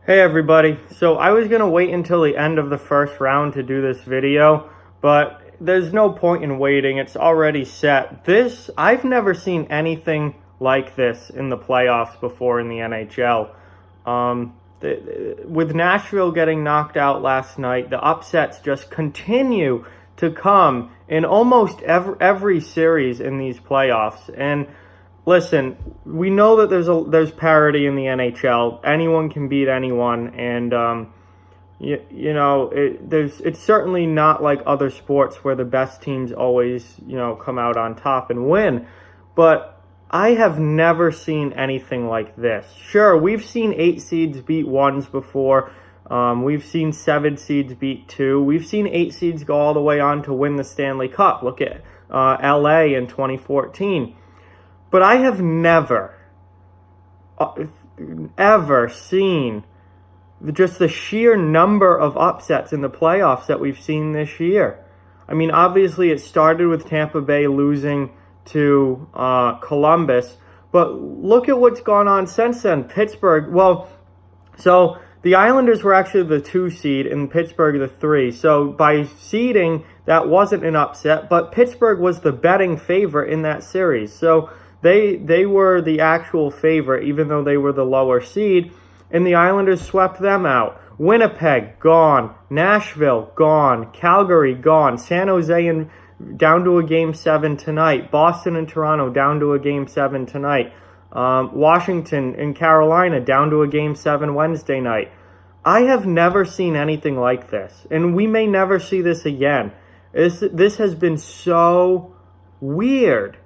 Hey everybody, so I was going to wait until the end of the first round to do this video, but there's no point in waiting, it's already set. I've never seen anything like this in the playoffs before in the NHL. With Nashville getting knocked out last night, the upsets just continue to come in almost every series in these playoffs, and listen, we know that there's parity in the NHL. Anyone can beat anyone, and it's certainly not like other sports where the best teams always come out on top and win. But I have never seen anything like this. Sure, we've seen 8 seeds beat 1s before. We've seen 7 seeds beat 2. We've seen 8 seeds go all the way on to win the Stanley Cup. Look at LA in 2014. But I have never, ever seen just the sheer number of upsets in the playoffs that we've seen this year. I mean, obviously it started with Tampa Bay losing to Columbus, but look at what's gone on since then. Pittsburgh, so the Islanders were actually the 2 seed and Pittsburgh the 3. So by seeding, that wasn't an upset, but Pittsburgh was the betting favorite in that series. So They were the actual favorite, even though they were the lower seed, and the Islanders swept them out. Winnipeg, gone. Nashville, gone. Calgary, gone. San Jose down to a Game 7 tonight. Boston and Toronto down to a Game 7 tonight. Washington and Carolina down to a Game 7 Wednesday night. I have never seen anything like this, and we may never see this again. This has been so weird.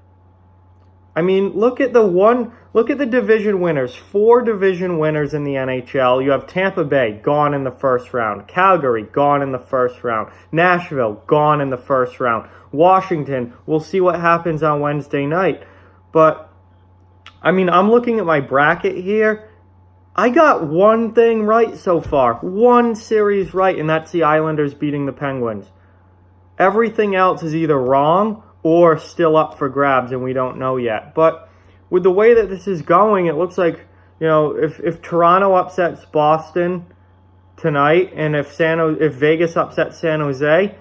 I mean, look at the division winners. 4 division winners in the NHL. You have Tampa Bay, gone in the first round. Calgary, gone in the first round. Nashville, gone in the first round. Washington, we'll see what happens on Wednesday night. But, I mean, I'm looking at my bracket here. I got one thing right so far. One series right, and that's the Islanders beating the Penguins. Everything else is either wrong or still up for grabs, and we don't know yet. But with the way that this is going, it looks like, if Toronto upsets Boston tonight, and if Vegas upsets San Jose,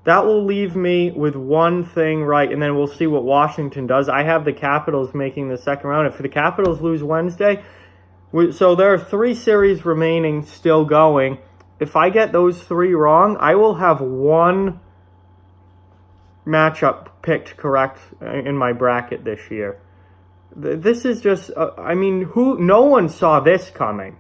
that will leave me with one thing right, and then we'll see what Washington does. I have the Capitals making the second round. If the Capitals lose Wednesday, so there are 3 series remaining still going. If I get those 3 wrong, I will have one matchup picked correct in my bracket this year. This is just, no one saw this coming.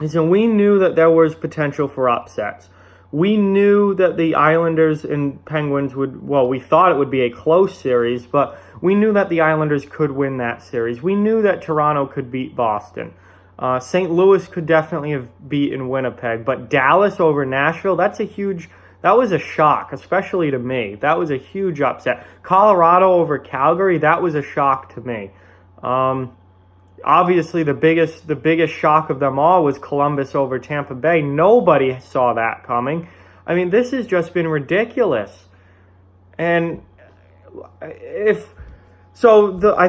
So we knew that there was potential for upsets. We knew that the Islanders and Penguins we thought it would be a close series, but we knew that the Islanders could win that series. We knew that Toronto could beat Boston. St. Louis could definitely have beaten Winnipeg, but Dallas over Nashville, that was a shock, especially to me. That was a huge upset. Colorado over Calgary, that was a shock to me. Obviously, the biggest shock of them all was Columbus over Tampa Bay. Nobody saw that coming. I mean, this has just been ridiculous. And I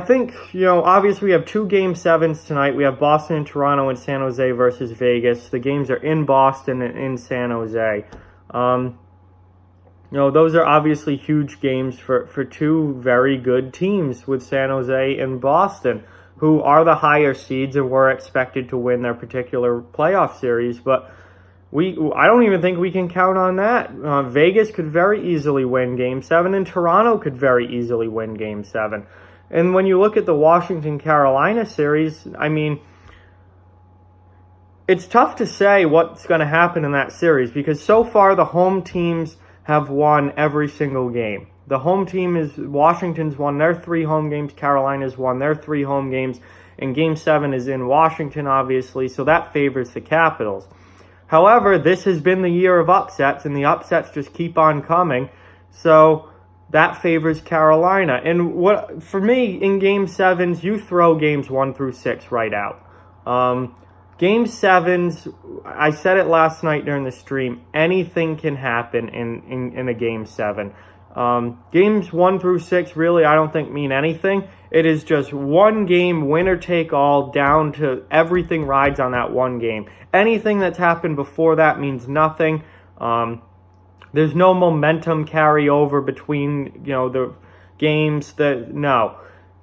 think, obviously we have 2 Game 7s tonight. We have Boston and Toronto and San Jose versus Vegas. The games are in Boston and in San Jose. Those are obviously huge games for 2 very good teams with San Jose and Boston, who are the higher seeds and were expected to win their particular playoff series. But I don't even think we can count on that. Vegas could very easily win Game 7, and Toronto could very easily win Game 7. And when you look at the Washington-Carolina series, I mean, it's tough to say what's going to happen in that series because so far the home teams have won every single game. The home team Washington's won their 3 home games, Carolina's won their 3 home games, and Game 7 is in Washington, obviously, so that favors the Capitals. However, this has been the year of upsets, and the upsets just keep on coming, so that favors Carolina. And for me, in Game 7s, you throw Games 1 through 6 right out. Game 7s, I said it last night during the stream, anything can happen in a Game 7. Games 1 through 6 really, I don't think, mean anything. It is just one game, winner take all, down to everything rides on that one game. Anything that's happened before that means nothing. There's no momentum carryover between, the games. No.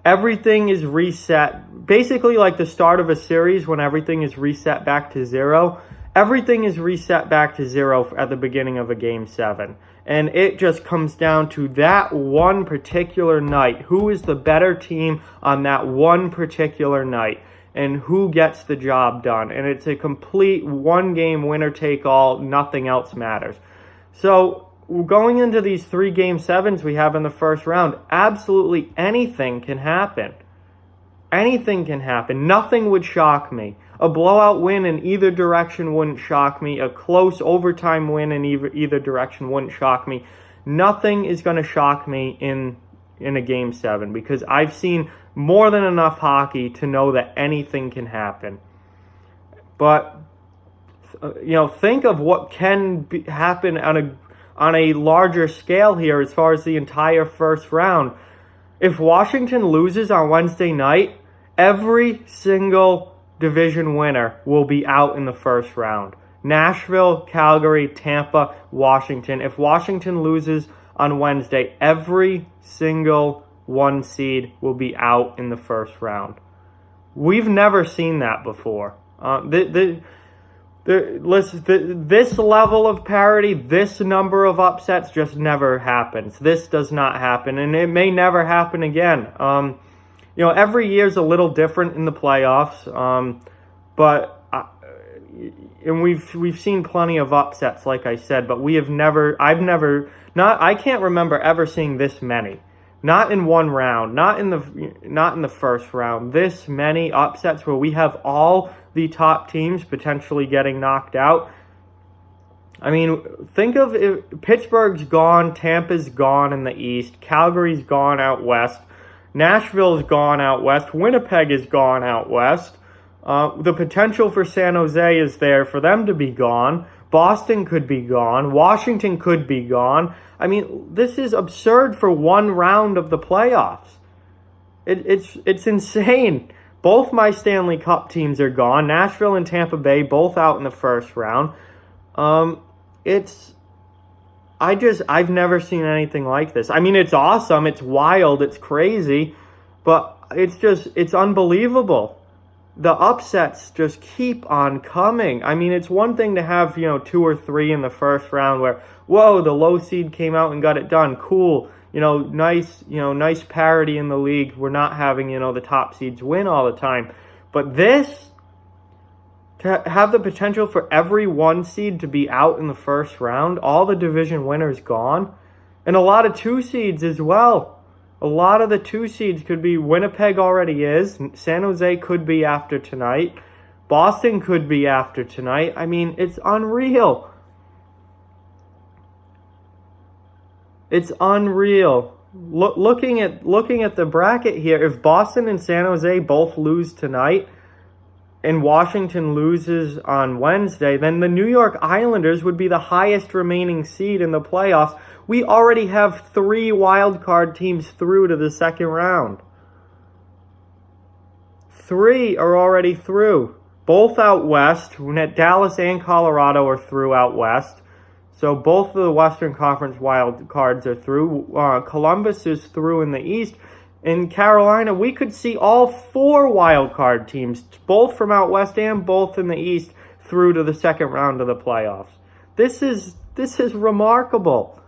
Everything is reset. Basically like the start of a series when everything is reset back to zero. Everything is reset back to zero at the beginning of a Game 7. And it just comes down to that one particular night. Who is the better team on that one particular night? And who gets the job done? And it's a complete one-game winner-take-all. Nothing else matters. So going into these 3 Game 7s we have in the first round, absolutely anything can happen. Anything can happen. Nothing would shock me. A blowout win in either direction wouldn't shock me. A close overtime win in either direction wouldn't shock me. Nothing is going to shock me in a Game 7 because I've seen more than enough hockey to know that anything can happen. But, think of what can happen on a larger scale here as far as the entire first round. If Washington loses on Wednesday night, every single division winner will be out in the first round. Nashville, Calgary, Tampa, Washington. If Washington loses on Wednesday, every single 1 seed will be out in the first round. We've never seen that before. This level of parity, this number of upsets just never happens. This does not happen, and it may never happen again. Every year's a little different in the playoffs, and we've seen plenty of upsets, like I said, but I can't remember ever seeing this many. Not in one round, not in the first round. This many upsets where we have all the top teams potentially getting knocked out. I mean, think of it, Pittsburgh's gone, Tampa's gone in the East, Calgary's gone out west, Nashville's gone out west, Winnipeg is gone out west. The potential for San Jose is there for them to be gone. Boston could be gone. Washington could be gone. I mean, this is absurd for one round of the playoffs. It's insane. Both my Stanley Cup teams are gone. Nashville and Tampa Bay both out in the first round. I've never seen anything like this. I mean, it's awesome, it's wild, it's crazy, but it's unbelievable. The upsets just keep on coming. I mean, it's one thing to have, 2 or 3 in the first round where, whoa, the low seed came out and got it done. Cool. Nice parity in the league. We're not having, the top seeds win all the time. But this, to have the potential for every 1 seed to be out in the first round, all the division winners gone, and a lot of 2 seeds as well. A lot of the 2 seeds could be, Winnipeg already is, San Jose could be after tonight, Boston could be after tonight. I mean, it's unreal. It's unreal. Looking at the bracket here, if Boston and San Jose both lose tonight, and Washington loses on Wednesday, then the New York Islanders would be the highest remaining seed in the playoffs. We already have 3 wildcard teams through to the second round. 3 are already through. Both out west. Dallas and Colorado are through out west. So both of the Western Conference wild cards are through. Columbus is through in the East. In Carolina, we could see all 4 wild card teams, both from out west and both in the East, through to the second round of the playoffs. This is remarkable.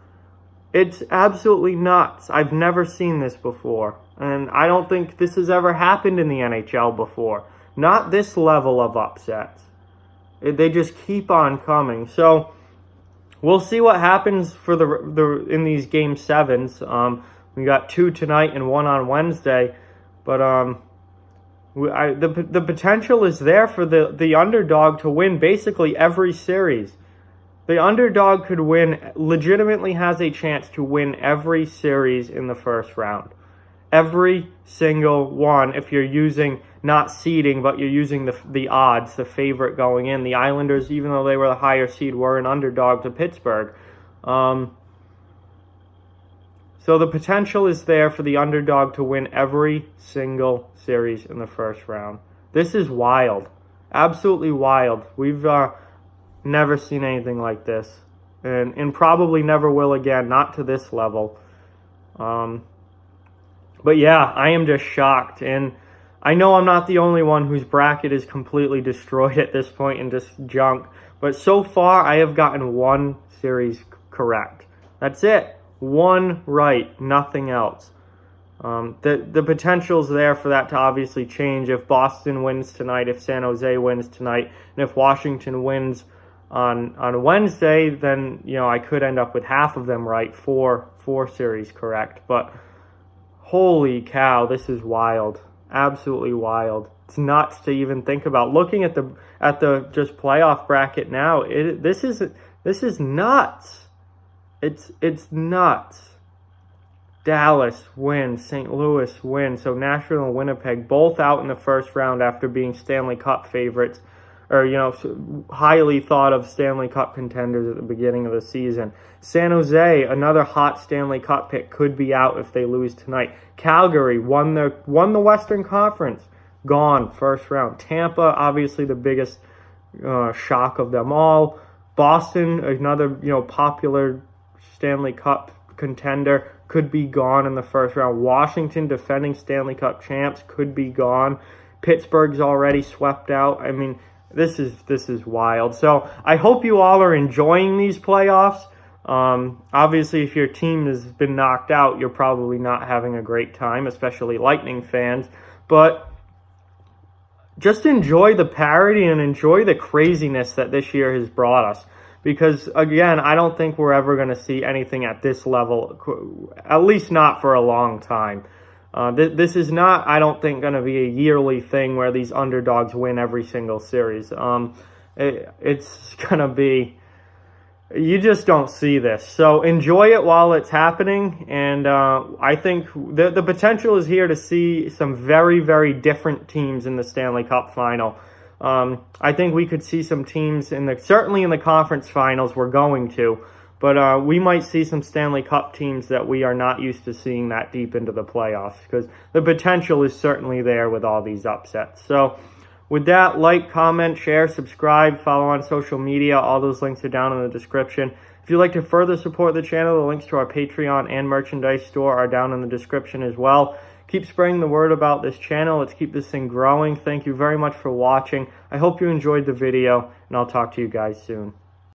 It's absolutely nuts. I've never seen this before. And I don't think this has ever happened in the NHL before. Not this level of upsets. They just keep on coming. So we'll see what happens for the in these Game 7s. We got 2 tonight and 1 on Wednesday. But the potential is there for the underdog to win basically every series. The underdog could win, legitimately has a chance to win every series in the first round. Every single one, if you're using not seeding, but you're using the odds, the favorite going in. The Islanders, even though they were the higher seed, were an underdog to Pittsburgh. So the potential is there for the underdog to win every single series in the first round. This is wild. Absolutely wild. We've never seen anything like this. And probably never will again, not to this level. But yeah, I am just shocked. And I know I'm not the only one whose bracket is completely destroyed at this point and just junk. But so far, I have gotten one series correct. That's it. One right, nothing else. The potential's there for that to obviously change if Boston wins tonight, if San Jose wins tonight, and if Washington wins on Wednesday, then I could end up with half of them right, four series correct. But holy cow, this is wild, absolutely wild. It's nuts to even think about. Looking at the just playoff bracket now, this is nuts. It's nuts. Dallas wins, St. Louis wins. So Nashville and Winnipeg both out in the first round after being Stanley Cup favorites, or highly thought of Stanley Cup contenders at the beginning of the season. San Jose, another hot Stanley Cup pick, could be out if they lose tonight. Calgary won the Western Conference, gone first round. Tampa, obviously the biggest shock of them all. Boston, another popular Stanley Cup contender, could be gone in the first round. Washington, defending Stanley Cup champs, could be gone. Pittsburgh's already swept out. I mean, this is wild. So I hope you all are enjoying these playoffs. Obviously, if your team has been knocked out, you're probably not having a great time, especially Lightning fans. But just enjoy the parity and enjoy the craziness that this year has brought us. Because, again, I don't think we're ever going to see anything at this level, at least not for a long time. This is not, I don't think, going to be a yearly thing where these underdogs win every single series. It's going to be, you just don't see this. So enjoy it while it's happening. And I think the potential is here to see some very, very different teams in the Stanley Cup final. I think we could see some teams certainly in the conference finals we're going to, but we might see some Stanley Cup teams that we are not used to seeing that deep into the playoffs, because the potential is certainly there with all these upsets. So with that, like, comment, share, subscribe, follow on social media. All those links are down in the description. If you'd like to further support the channel, the links to our Patreon and merchandise store are down in the description as well. Keep spreading the word about this channel. Let's keep this thing growing. Thank you very much for watching. I hope you enjoyed the video, and I'll talk to you guys soon.